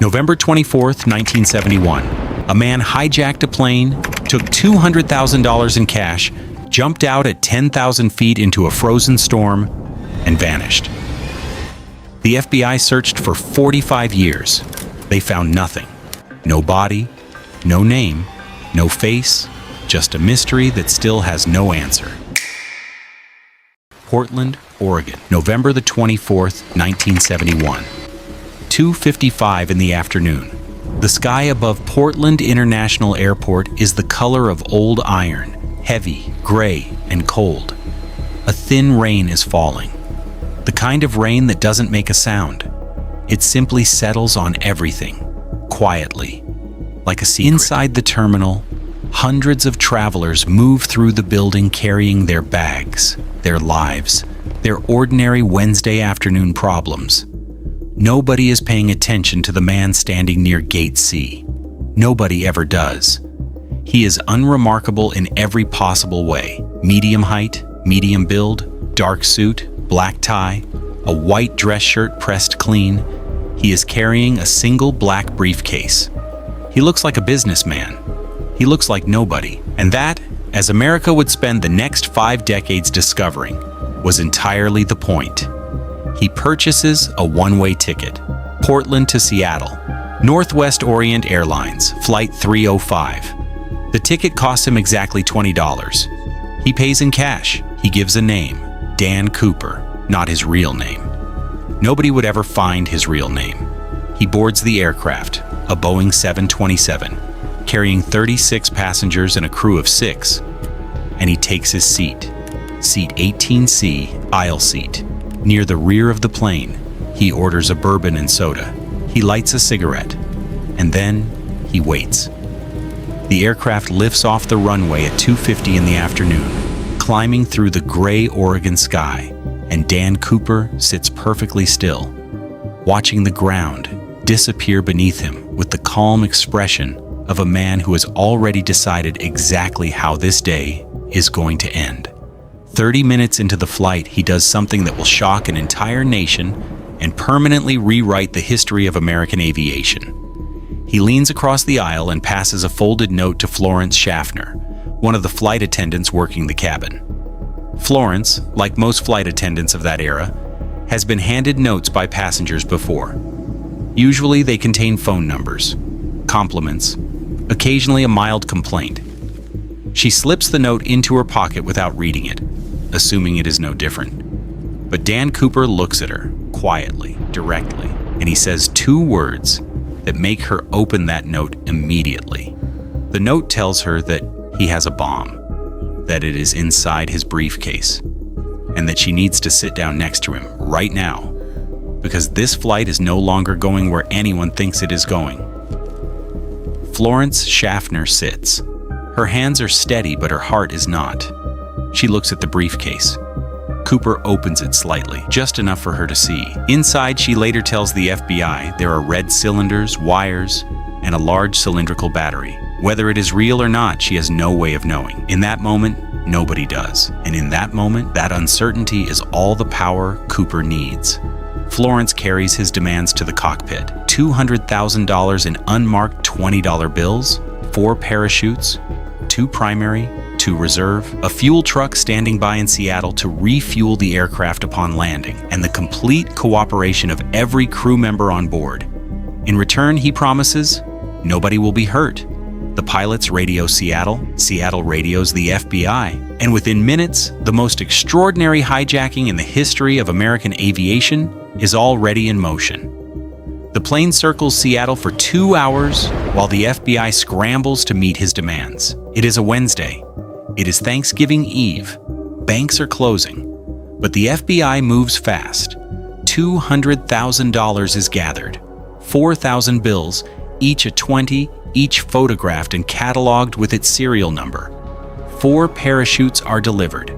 November 24th, 1971. A man hijacked a plane, took $200,000 in cash, jumped out at 10,000 feet into a frozen storm, and vanished. The FBI searched for 45 years. They found nothing. No body, no name, no face, just a mystery that still has no answer. Portland, Oregon, November the 24th, 1971. 2:55 in the afternoon. The sky above Portland International Airport is the color of old iron, heavy, gray, and cold. A thin rain is falling. The kind of rain that doesn't make a sound. It simply settles on everything, quietly, like a secret. Inside the terminal, hundreds of travelers move through the building carrying their bags, their lives, their ordinary Wednesday afternoon problems. Nobody is paying attention to the man standing near Gate C. Nobody ever does. He is unremarkable in every possible way. Medium height, medium build, dark suit, black tie, a white dress shirt pressed clean. He is carrying a single black briefcase. He looks like a businessman. He looks like nobody. And that, as America would spend the next 5 decades discovering, was entirely the point. He purchases a one-way ticket, Portland to Seattle, Northwest Orient Airlines, Flight 305. The ticket costs him exactly $20. He pays in cash. He gives a name, Dan Cooper, not his real name. Nobody would ever find his real name. He boards the aircraft, a Boeing 727, carrying 36 passengers and a crew of 6, and he takes his seat, seat 18C, aisle seat. Near the rear of the plane, he orders a bourbon and soda. He lights a cigarette, and then he waits. The aircraft lifts off the runway at 2:50 in the afternoon, climbing through the gray Oregon sky, and Dan Cooper sits perfectly still, watching the ground disappear beneath him with the calm expression of a man who has already decided exactly how this day is going to end. 30 minutes into the flight, he does something that will shock an entire nation and permanently rewrite the history of American aviation. He leans across the aisle and passes a folded note to Florence Schaffner, one of the flight attendants working the cabin. Florence, like most flight attendants of that era, has been handed notes by passengers before. Usually they contain phone numbers, compliments, occasionally a mild complaint. She slips the note into her pocket without reading it, assuming it is no different. But Dan Cooper looks at her, quietly, directly, and he says 2 words that make her open that note immediately. The note tells her that he has a bomb, that it is inside his briefcase, and that she needs to sit down next to him right now, because this flight is no longer going where anyone thinks it is going. Florence Schaffner sits. Her hands are steady, but her heart is not. She looks at the briefcase. Cooper opens it slightly, just enough for her to see. Inside, she later tells the FBI there are red cylinders, wires, and a large cylindrical battery. Whether it is real or not, she has no way of knowing. In that moment, nobody does. And in that moment, that uncertainty is all the power Cooper needs. Florence carries his demands to the cockpit. $200,000 in unmarked $20 bills, 4 parachutes, 2 primary, 2 reserve, a fuel truck standing by in Seattle to refuel the aircraft upon landing, and the complete cooperation of every crew member on board. In return, he promises, nobody will be hurt. The pilots radio Seattle, Seattle radios the FBI, and within minutes, the most extraordinary hijacking in the history of American aviation is already in motion. The plane circles Seattle for 2 hours while the FBI scrambles to meet his demands. It is a Wednesday. It is Thanksgiving Eve. Banks are closing, but the FBI moves fast. $200,000 is gathered. 4,000 bills, each a 20, each photographed and cataloged with its serial number. 4 parachutes are delivered.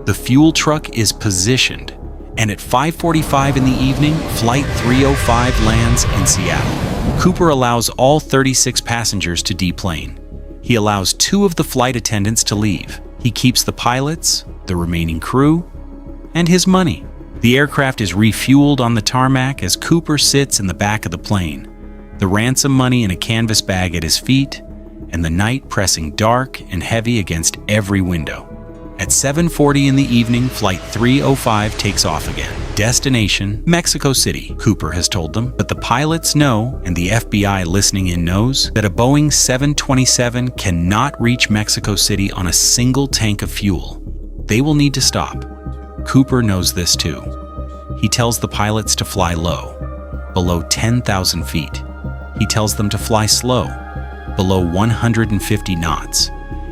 The fuel truck is positioned, and at 5:45 in the evening, Flight 305 lands in Seattle. Cooper allows all 36 passengers to deplane. He allows 2 of the flight attendants to leave. He keeps the pilots, the remaining crew, and his money. The aircraft is refueled on the tarmac as Cooper sits in the back of the plane. the ransom money in a canvas bag at his feet, and the night pressing dark and heavy against every window. At 7:40 in the evening, Flight 305 takes off again. Destination, Mexico City, Cooper has told them, but the pilots know, and the FBI listening in knows, that a Boeing 727 cannot reach Mexico City on a single tank of fuel. They will need to stop. Cooper knows this too. He tells the pilots to fly low, below 10,000 feet. He tells them to fly slow, below 150 knots.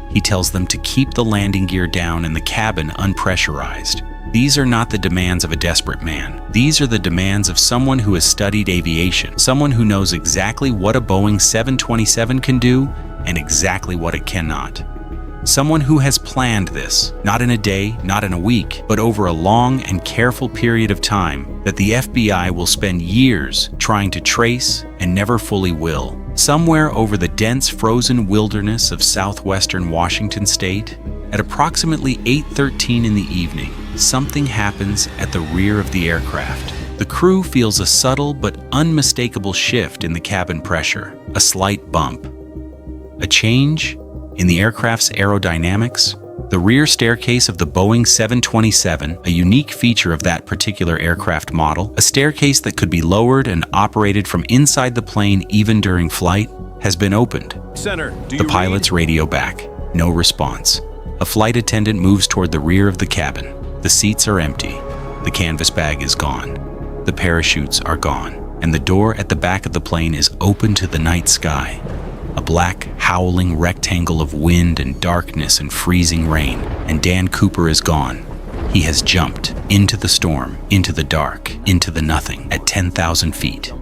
He tells them to keep the landing gear down and the cabin unpressurized. These are not the demands of a desperate man. These are the demands of someone who has studied aviation, someone who knows exactly what a Boeing 727 can do and exactly what it cannot. Someone who has planned this, not in a day, not in a week, but over a long and careful period of time that the FBI will spend years trying to trace and never fully will. Somewhere over the dense frozen wilderness of southwestern Washington state, at approximately 8:13 in the evening, something happens at the rear of the aircraft. The crew feels a subtle but unmistakable shift in the cabin pressure, a slight bump. A change in the aircraft's aerodynamics. The rear staircase of the Boeing 727, a unique feature of that particular aircraft model, a staircase that could be lowered and operated from inside the plane even during flight, has been opened. Center, The pilots radio back. No response. A flight attendant moves toward the rear of the cabin. The seats are empty. The canvas bag is gone. The parachutes are gone. And the door at the back of the plane is open to the night sky. A black, howling rectangle of wind and darkness and freezing rain, and Dan Cooper is gone. He has jumped into the storm, into the dark, into the nothing at 10,000 feet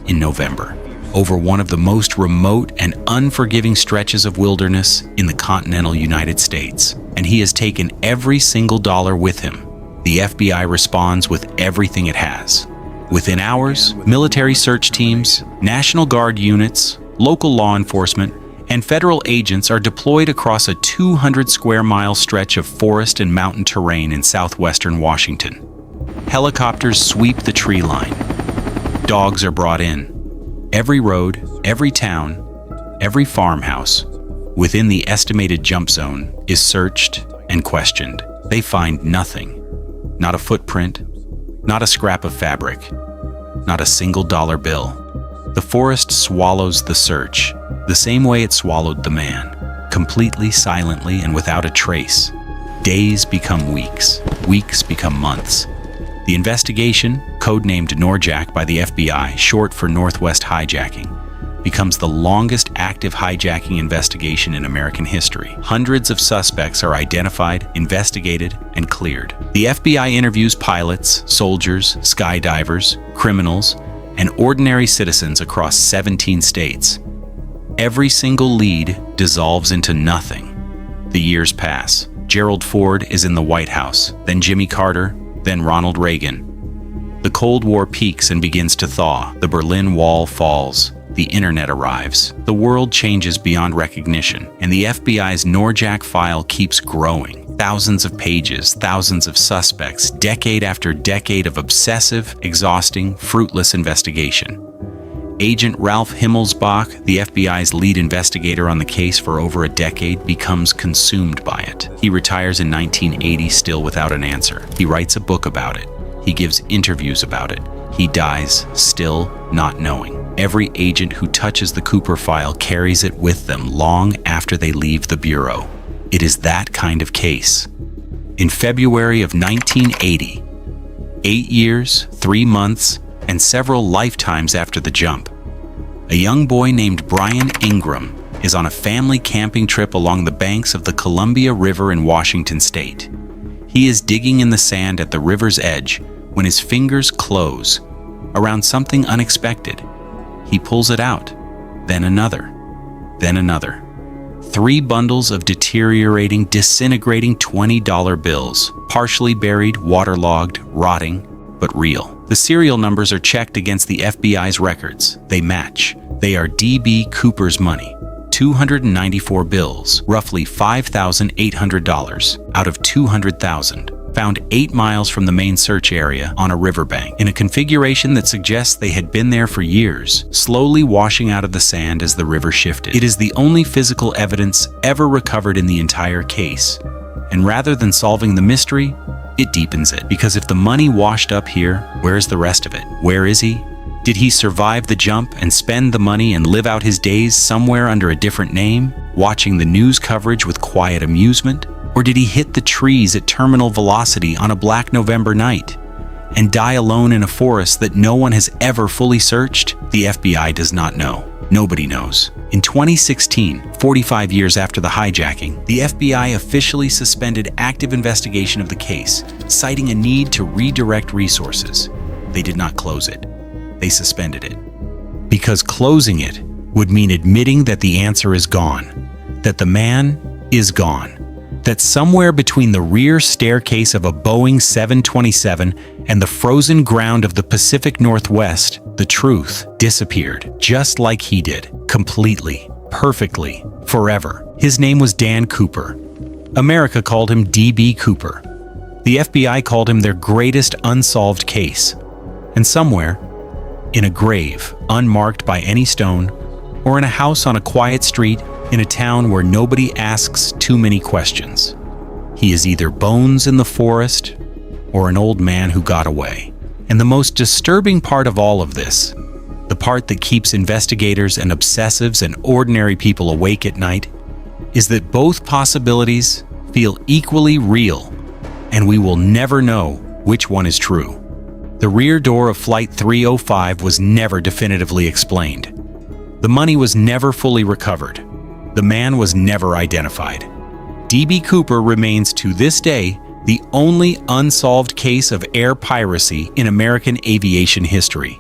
in November, over one of the most remote and unforgiving stretches of wilderness in the continental United States. And he has taken every single dollar with him. The FBI responds with everything it has. Within hours, military search teams, National Guard units, local law enforcement, and federal agents are deployed across a 200 square mile stretch of forest and mountain terrain in southwestern Washington. Helicopters sweep the tree line. Dogs are brought in. Every road, every town, every farmhouse within the estimated jump zone is searched and questioned. They find nothing. Not a footprint, not a scrap of fabric, not a single dollar bill. The forest swallows the search, the same way it swallowed the man, completely, silently, and without a trace. Days become weeks, weeks become months. The investigation, codenamed Norjack by the FBI, short for Northwest Hijacking, becomes the longest active hijacking investigation in American history. Hundreds of suspects are identified, investigated, and cleared. The FBI interviews pilots, soldiers, skydivers, criminals, and ordinary citizens across 17 states. Every single lead dissolves into nothing. The years pass. Gerald Ford is in the White House, then Jimmy Carter, then Ronald Reagan. The Cold War peaks and begins to thaw. The Berlin Wall falls. The internet arrives. The world changes beyond recognition, and the FBI's Norjack file keeps growing. Thousands of pages, thousands of suspects, decade after decade of obsessive, exhausting, fruitless investigation. Agent Ralph Himmelsbach, the FBI's lead investigator on the case for over a decade, becomes consumed by it. He retires in 1980 still without an answer. He writes a book about it. He gives interviews about it. He dies still not knowing. Every agent who touches the Cooper file carries it with them long after they leave the Bureau. It is that kind of case. In February of 1980, 8 years, 3 months, and several lifetimes after the jump, a young boy named Brian Ingram is on a family camping trip along the banks of the Columbia River in Washington state. He is digging in the sand at the river's edge when his fingers close around something unexpected. He pulls it out, then another, then another. 3 bundles of deteriorating, disintegrating $20 bills, partially buried, waterlogged, rotting, but real. The serial numbers are checked against the FBI's records. They match. They are D.B. Cooper's money. 294 bills, roughly $5,800 out of $200,000, found 8 miles from the main search area on a riverbank, in a configuration that suggests they had been there for years, slowly washing out of the sand as the river shifted. It is the only physical evidence ever recovered in the entire case, and rather than solving the mystery, it deepens it. Because if the money washed up here, where's the rest of it? Where is he? Did he survive the jump and spend the money and live out his days somewhere under a different name, watching the news coverage with quiet amusement? Or did he hit the trees at terminal velocity on a black November night and die alone in a forest that no one has ever fully searched? The FBI does not know. Nobody knows. In 2016, 45 years after the hijacking, the FBI officially suspended active investigation of the case, citing a need to redirect resources. They did not close it. They suspended it. Because closing it would mean admitting that the answer is gone, that the man is gone, that somewhere between the rear staircase of a Boeing 727 and the frozen ground of the Pacific Northwest, the truth disappeared, just like he did, completely, perfectly, forever. His name was Dan Cooper. America called him D.B. Cooper. The FBI called him their greatest unsolved case. And somewhere, in a grave, unmarked by any stone, or in a house on a quiet street in a town where nobody asks too many questions, he is either bones in the forest or an old man who got away. And the most disturbing part of all of this, the part that keeps investigators and obsessives and ordinary people awake at night, is that both possibilities feel equally real, and we will never know which one is true. The rear door of Flight 305 was never definitively explained. The money was never fully recovered. The man was never identified. D.B. Cooper remains to this day the only unsolved case of air piracy in American aviation history.